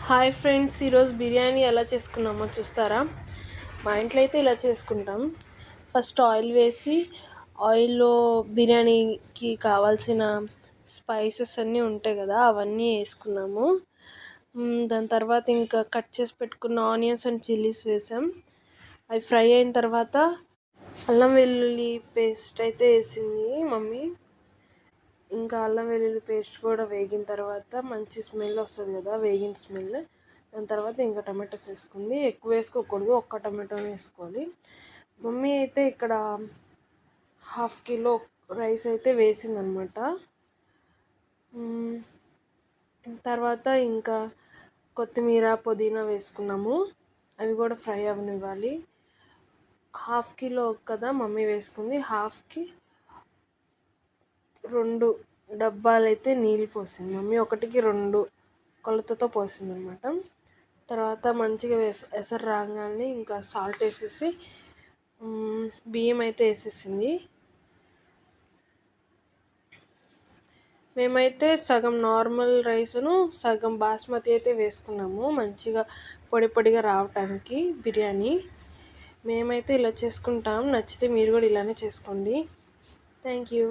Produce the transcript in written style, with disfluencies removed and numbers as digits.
Hi friends, ఈరోజు బిర్యానీ ఎలా చేసుకున్నామో చూస్తారా? మా ఇంట్లో అయితే ఇలా చేసుకుంటాం. ఫస్ట్ ఆయిల్ వేసి ఆయిల్లో బిర్యానీకి కావాల్సిన స్పైసెస్ అన్నీ ఉంటాయి కదా, అవన్నీ వేసుకున్నాము. దాని తర్వాత ఇంకా కట్ చేసి పెట్టుకున్న ఆనియన్స్ అండ్ చిల్లీస్ వేసాం. అవి ఫ్రై అయిన తర్వాత అల్లం వెల్లుల్లి పేస్ట్ అయితే వేసింది మమ్మీ. ఇంకా అల్లం వెల్లుల్లి పేస్ట్ కూడా వేగిన తర్వాత మంచి స్మెల్ వస్తుంది కదా, వేగిన స్మెల్. దాని తర్వాత ఇంకా టమాటోస్ వేసుకుంది. ఎక్కువ వేసుకోకూడదు, ఒక్క టమాటోని వేసుకోవాలి. మమ్మీ అయితే ఇక్కడ 1/2 కిలో రైస్ అయితే వేసిందనమాట. తర్వాత ఇంకా కొత్తిమీర పుదీనా వేసుకున్నాము. అవి కూడా ఫ్రై అవ్వనివ్వాలి. 1/2 కిలో కదా మమ్మీ వేసుకుంది, 1/2కి 2 డబ్బాలైతే నీళ్ళు పోసింది మమ్మీ. 1కి 2 కొలతతో పోసింది అనమాట. తర్వాత మంచిగా ఎసరు రాగానే ఇంకా సాల్ట్ వేసేసి బియ్యం అయితే వేసేసింది. మేమైతే సగం నార్మల్ రైస్ను సగం బాస్మతి అయితే వేసుకున్నాము, మంచిగా పొడి పొడిగా రావటానికి బిర్యానీ. మేమైతే ఇలా చేసుకుంటాం. నచ్చితే మీరు కూడా ఇలానే చేసుకోండి. Thank you.